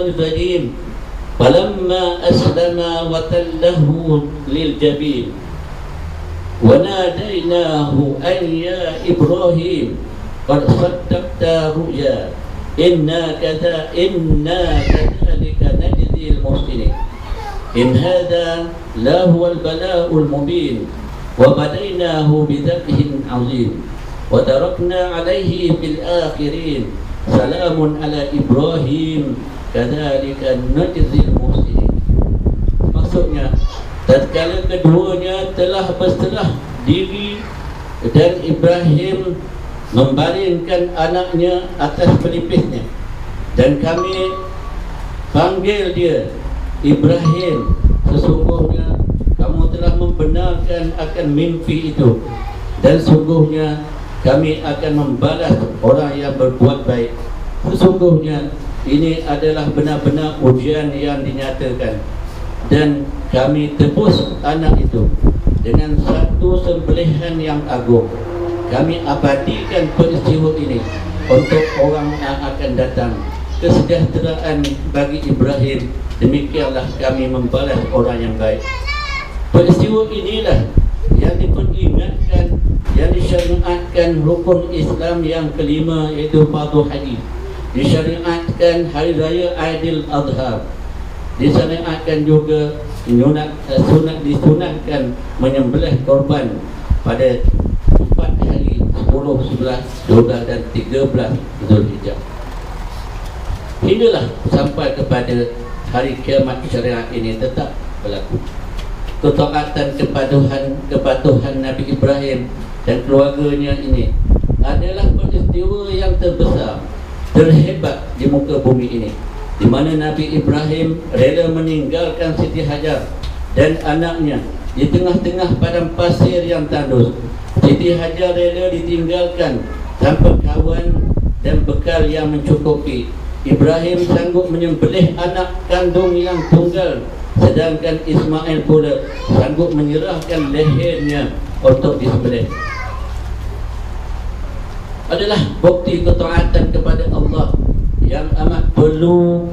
الظليم فلما أسلم وتله للجبين وناديناه أن يا إبراهيم قد صدقت رؤيا إنا كذلك نجزي المحسنين إن هذا لهو البلاء المبين وبديناه بذبح عظيم وتركنا عليه في الآخرين سلام على إبراهيم كذلك نجزي المحسنين. Maksudnya, tatkala keduanya telah berserah diri dan Ibrahim membaringkan anaknya atas pelipisnya, dan kami panggil dia, Ibrahim, sesungguhnya kamu telah membenarkan akan mimpi itu, dan sungguhnya kami akan membalas orang yang berbuat baik. Sesungguhnya ini adalah benar-benar ujian yang dinyatakan, dan kami tebus anak itu dengan satu sembelihan yang agung. Kami abadikan peristiwa ini untuk orang yang akan datang, kesejahteraan bagi Ibrahim. Demikianlah kami membalas orang yang baik. Peristiwa inilah yang diperingatkan, yang disyariatkan rukun Islam yang kelima, iaitu fardu haji. Disyariatkan hari raya Aidil Adha. Disyariatkan juga disunatkan menyembelih korban pada 4 hari 10, 11, 12 dan 13 Zulhijjah. Hinggalah sampai kepada hari kiamat syariat ini tetap berlaku. Ketaatan kepatuhan Nabi Ibrahim dan keluarganya ini adalah peristiwa yang terbesar, terhebat di muka bumi ini, di mana Nabi Ibrahim rela meninggalkan Siti Hajar dan anaknya di tengah-tengah padang pasir yang tandus. Siti Hajar rela ditinggalkan tanpa kawan dan bekal yang mencukupi. Ibrahim sanggup menyembelih anak kandung yang tunggal, sedangkan Ismail pula sanggup menyerahkan lehernya untuk disembelih. Adalah bukti ketaatan kepada Allah yang amat perlu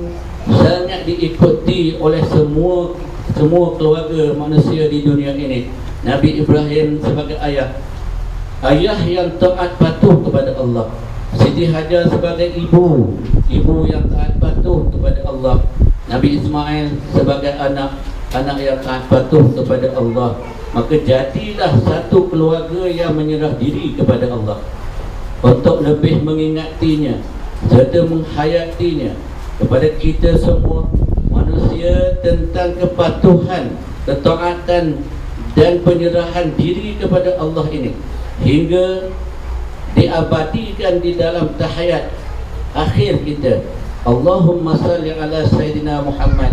sangat diikuti oleh semua keluarga manusia di dunia ini. Nabi Ibrahim sebagai ayah yang taat patuh kepada Allah. Siti Hajar sebagai ibu yang taat patuh kepada Allah. Nabi Ismail sebagai anak yang taat patuh kepada Allah. Maka jadilah satu keluarga yang menyerah diri kepada Allah untuk lebih mengingatinya serta menghayatinya kepada kita semua manusia tentang kepatuhan, ketaatan dan penyerahan diri kepada Allah ini, hingga diabadikan di dalam tahiyat akhir kita. Allahumma salli ala Sayyidina Muhammad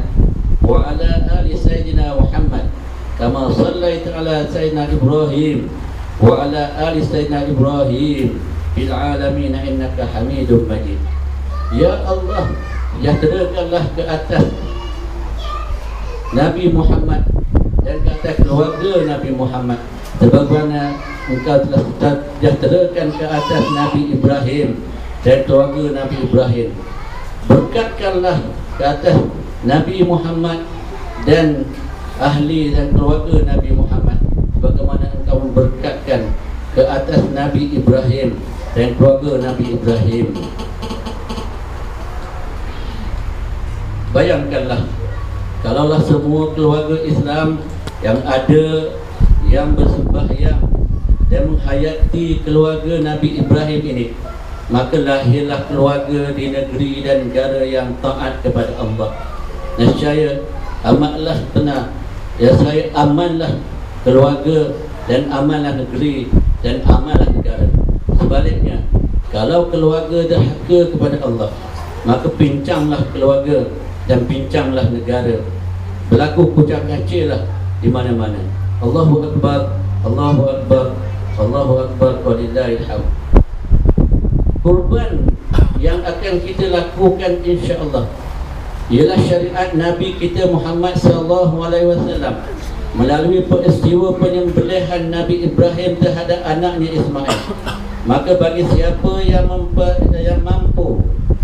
wa ala ali Sayyidina Muhammad kama sallaita ala Sayyidina Ibrahim wa ala ali Sayyidina Ibrahim fil alamin innaka Hamidum Majid. Ya Allah, sejahterakanlah ke atas Nabi Muhammad dan ke atas keluarga Nabi Muhammad sebagaimana Engkau telah sejahterakan ke atas Nabi Ibrahim dan keluarga Nabi Ibrahim. Berkatkanlah ke atas Nabi Muhammad dan ahli dan keluarga Nabi Muhammad bagaimana Engkau memberkatkan ke atas Nabi Ibrahim dan keluarga Nabi Ibrahim. Bayangkanlah kalaulah semua keluarga Islam yang ada, yang bersembahyang dan menghayati keluarga Nabi Ibrahim ini, maka lahirlah keluarga di negeri dan negara yang taat kepada Allah. Nescaya amatlah benar, ya saya amanlah keluarga dan amanlah negeri dan amanlah negara. Sebaliknya, kalau keluarga derhaka kepada Allah, maka pincanglah keluarga dan pincanglah negara. Berlaku kucak kacirlah di mana-mana. Allahu Akbar, Allahu Akbar, Allahu Akbar, walillahil hamd. Kurban yang akan kita lakukan insya-Allah ialah syariat Nabi kita Muhammad sallallahu alaihi wasallam melalui peristiwa penyembelihan Nabi Ibrahim terhadap anaknya Ismail. Maka bagi siapa yang mampu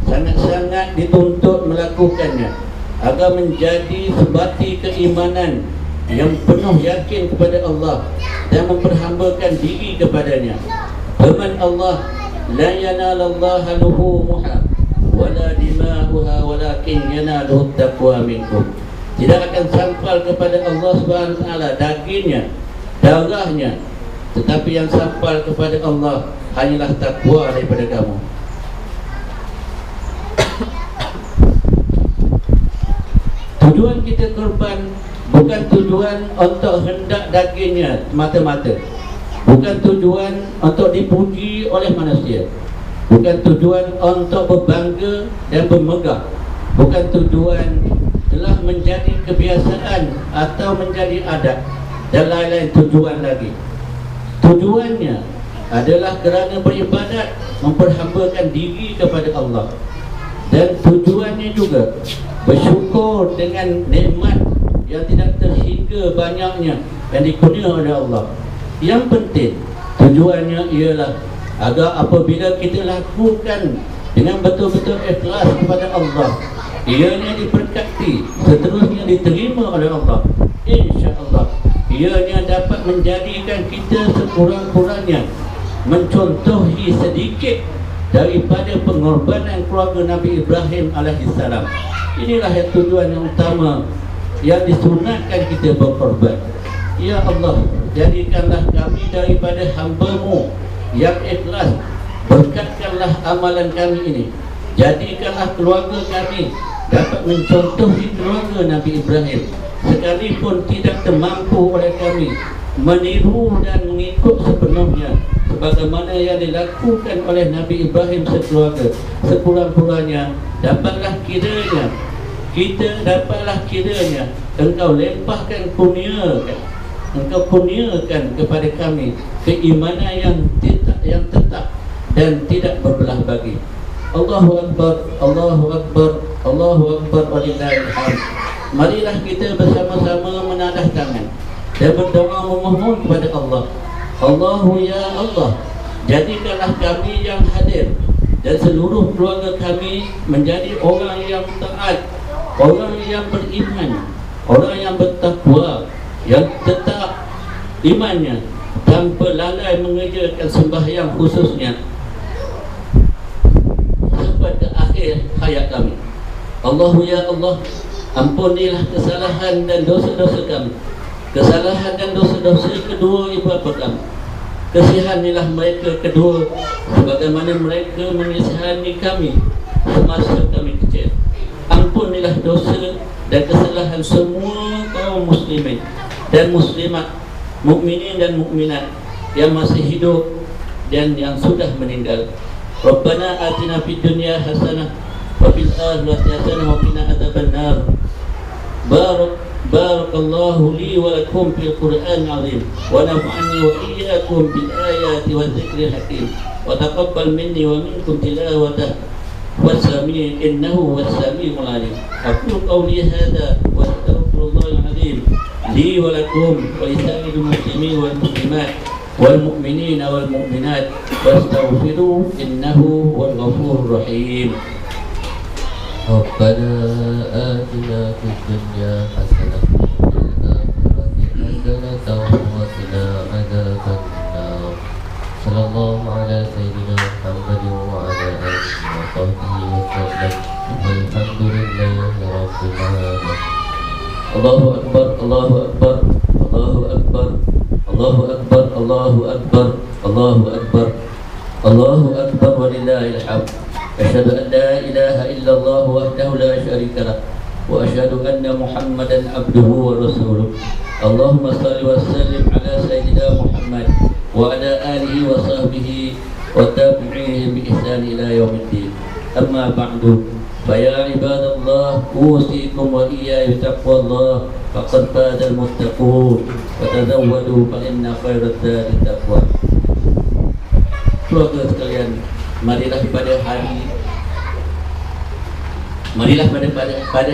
sangat-sangat dituntut melakukannya agar menjadi sebati keimanan yang penuh yakin kepada Allah dan memperhambakan diri kepadanya. Firman Allah, la yanalallaha luhumuha wala dima'uha walakin yanaluhu taqwa minkum. Tidak akan sampai kepada Allah SWT dagingnya, darahnya, tetapi yang sampai kepada Allah hanyalah takwa daripada kamu. Tujuan kita korban bukan tujuan untuk hendak dagingnya mata-mata, bukan tujuan untuk dipuji oleh manusia, bukan tujuan untuk berbangga dan bermegah, bukan tujuan telah menjadi kebiasaan atau menjadi adat dan lain-lain tujuan lagi. Tujuannya adalah kerana beribadat, memperhambakan diri kepada Allah, dan tujuannya juga bersyukur dengan nikmat yang tidak terhingga banyaknya yang dikurniakan oleh Allah. Yang penting tujuannya ialah agar apabila kita lakukan dengan betul-betul ikhlas kepada Allah, ianya diberkati, seterusnya diterima oleh Allah, insya-Allah. Ianya dapat menjadikan kita sekurang-kurangnya mencontohi sedikit daripada pengorbanan keluarga Nabi Ibrahim alaihissalam. Inilah yang tujuan yang utama yang disunatkan kita berkorban. Ya Allah, jadikanlah kami daripada hamba-Mu yang ikhlas. Berkatkanlah amalan kami ini. Jadikanlah keluarga kami dapat mencontohi keluarga Nabi Ibrahim, sekalipun tidak termampu oleh kami meniru dan mengikut sepenuhnya sebagaimana yang dilakukan oleh Nabi Ibrahim sekeluarga. Sekurang-kurangnya dapatlah kiranya Engkau limpahkan kurniakan, Engkau kurniakan kepada kami keimanan yang tetap dan tidak berbelah bagi. Allahu Akbar, Allahu Akbar, Allahu Akbar walillahil hamd. Marilah kita bersama-sama menadah tangan dan berdoa memohon kepada Allah. Allahu ya Allah, jadikanlah kami yang hadir dan seluruh keluarga kami menjadi orang yang taat, orang yang beriman, orang yang bertakwa, yang tetap imannya tanpa lalai mengerjakan sembahyang khususnya sampai ke akhir hayat kami. Allahu ya Allah, ampunilah kesalahan dan dosa-dosa kami, kesalahan dan dosa-dosa kedua ibu bapa kami. Kasihanilah mereka kedua sebagaimana mereka mengasihani kami semasa kami kecil. Ampunilah dosa dan kesalahan semua kaum muslimin dan muslimat, mukminin dan mukminat yang masih hidup dan yang sudah meninggal. Rabbana atina fid dunya hasanah wa fil akhirati hasanah wa qina adzabannar. Barakallahu li wa lakum fil Qur'an azim wa nafa'ani wa iyyakum bil ayati wa dzikril hakim wa taqabbal minni wa minkum tilawatah wasami innahu was-sami'ul 'alim. Aqulu qawli hadha wa astaghfirullahal 'azim li wa lakum wa lisa'iril muslimin wal muslimat wal mu'minina wal mu'minat wastaghfiruhu innahu wal ghafurur rahim. Rabbana atina fid dunya hasanah wa fil akhirati hasanah wa qina adzabannar. Sallallahu ala sayyidina Muhammadin wa ala alihi wa sahbihi wa sallam. Walhamdulillahi rabbil alamin. Allahu Akbar, Allahu Akbar, Allahu Akbar, Allahu Akbar, Allahu Akbar, Allahu Akbar, Allahu Akbar walillahil hamd. Asyhadu an la ilaha illallah wahdahu la syarika lah wa asyhadu anna Muhammadan abduhu wa rasuluh. Allahumma shalli wa sallim ala sayyidina Muhammad wa ala alihi wa sahbihi wa tabi'ihi bi ihsan ila yaumiddin. Amma ba'du, fa ya ibadallah, usikum wa iyaya bi taqwallah faqad fazal muttaqun wa tazawwadu fa inna khairaz zadi taqwa. Keluarga sekalian, marilah pada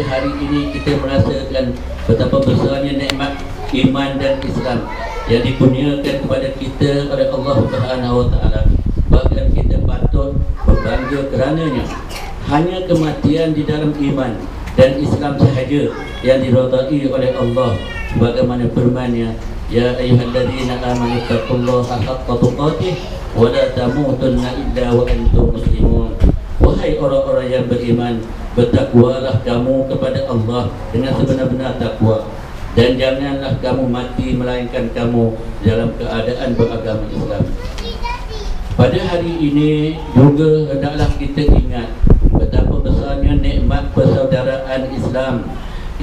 hari ini kita merasakan betapa besarnya nikmat iman dan Islam yang dikurniakan kepada kita oleh Allah Subhanahu wa taala. Bahkan kita patut berbangga kerananya. hanya kematian di dalam iman dan Islam sahaja yang diridai oleh Allah, sebagaimana firman-Nya, ya ayyuhalladzina amanu taqullaha haqqa tuqatih wa la tamutunna illa wa antum muslimun. Wahai orang-orang yang beriman, bertakwalah kamu kepada Allah dengan sebenar-benar takwa, dan janganlah kamu mati melainkan kamu dalam keadaan beragama Islam. Pada hari ini juga hendaklah kita ingat betapa besarnya nikmat persaudaraan Islam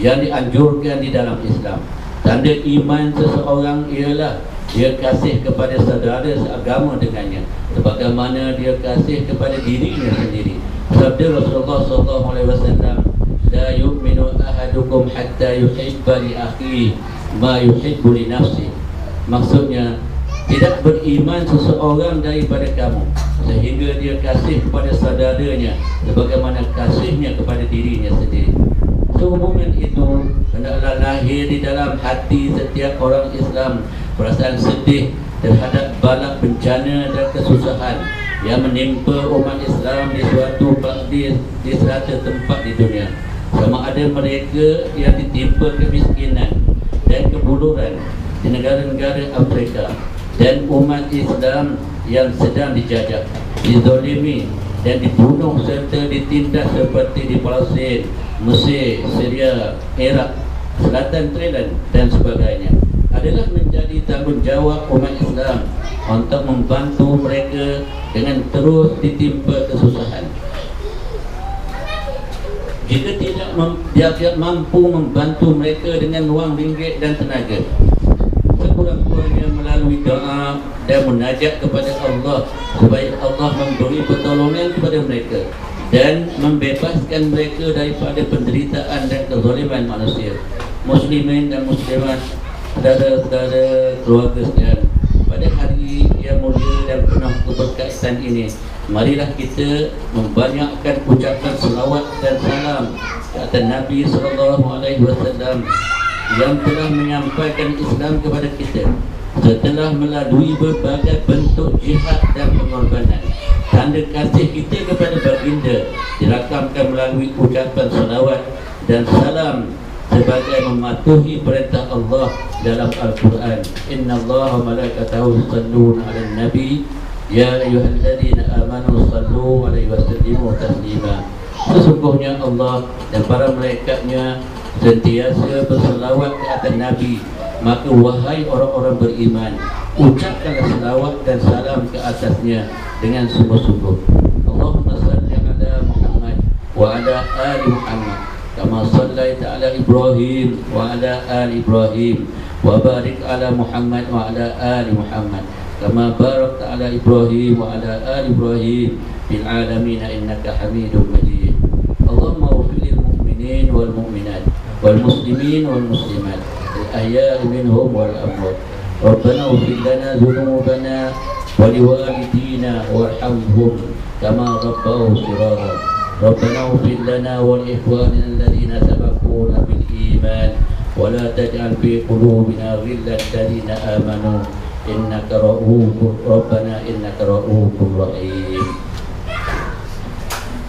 yang dianjurkan di dalam Islam. Tanda iman seseorang ialah dia kasih kepada saudara seagama dengannya sebagaimana dia kasih kepada dirinya sendiri. Sabda Rasulullah SAW, la yu'minu ahadukum hatta yuhibba li akhihi ma yuhibbu li nafsihi. Maksudnya, tidak beriman seseorang daripada kamu sehingga dia kasih kepada saudaranya sebagaimana kasihnya kepada dirinya sendiri. Hubungan itu hendaklah lahir di dalam hati setiap orang Islam, perasaan sedih terhadap bala bencana dan kesusahan yang menimpa umat Islam di suatu tempat di dunia. Sama ada mereka yang ditimpa kemiskinan dan kebuluran di negara-negara Afrika, dan umat Islam yang sedang dijajah, dizalimi dan dibunuh serta ditindas seperti di Palestin, Mesir, Syria, Iraq, Selatan Thailand dan sebagainya, adalah menjadi tanggungjawab umat Islam untuk membantu mereka dengan terus ditimpa kesusahan. Jika tidak mampu membantu mereka dengan wang ringgit dan tenaga, sekurang-kurangnya melalui doa dan munajat kepada Allah supaya Allah memberi pertolongan kepada mereka dan membebaskan mereka daripada penderitaan dan kezaliman manusia. Muslimin dan muslimat, saudara-saudara, keluarga sekalian, pada hari yang mulia dan penuh keberkatan ini, marilah kita membanyakkan ucapan selawat dan salam ke atas Nabi SAW yang telah menyampaikan Islam kepada kita setelah melalui berbagai bentuk jihad dan pengorbanan. Tanda kasih kita kepada baginda dirakamkan melalui ucapan salawat dan salam sebagai mematuhi perintah Allah dalam Al-Quran. Inna Allah wa malaikatahu yusalluna 'alan nabi ya ayyuhalladzina amanu sallu 'alaihi wa sallimu taslima. Sesungguhnya Allah dan para malaikatnya sentiasa berselawat ke atas Nabi, maka wahai orang-orang beriman, ucapkanlah selawat dan salam ke atasnya dengan sungguh-sungguh. Allahumma salli ala Muhammad wa ala ali Muhammad kama sallaita ala Ibrahim wa ala ali Ibrahim wa barik ala Muhammad wa ala ali Muhammad kama barakta ala Ibrahim wa ala ali Ibrahim fil alamin innaka Hamidum Majid. Allahumma ighfir lil mu'minin wal mu'minat wal muslimin wal muslimat al-ahya'i minhum wal amwat. Rabbana ighfir lana dhunubana wa liwalidina warhamhum kama rabbaw sirara. Rabbana ighfir lana wa li ikhwanina alladhina sabaquna bil iman wa la taj'al fi qulubina ghillan lil ladzina amanu innaka ra'ufur Rabbana innaka ra'ufur rahim.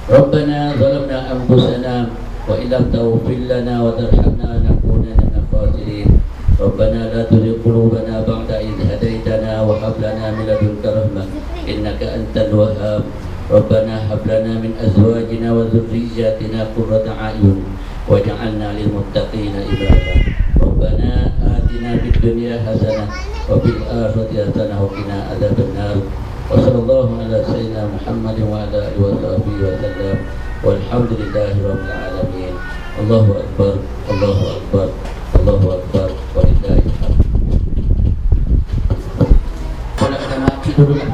Rabbana zalamna anfusana wa illam taghfir lana wa tarhamna nakunanna minal khasirin. Rabbana la tuzigh qulubana ba'da idh hadaytana wa hab lana min ladunka rahmah innaka antal wahhab. Rabbana hab lana min azwajina wa dhurriyyatina qurrata a'yun waj'alna lil muttaqina imama. Rabbana atina fid dunya hasanah wa fil akhirati hasanah wa qina adzabannar. Wa sallallahu ala sayyidina Muhammadin wa ala alihi wa sahbihi wa sallam. Walhamdulillahi rabbil alamin. Allahu akbar, Allahu akbar, Allahu akbar, walillahil hamd. Kalau ada mati dulu lah.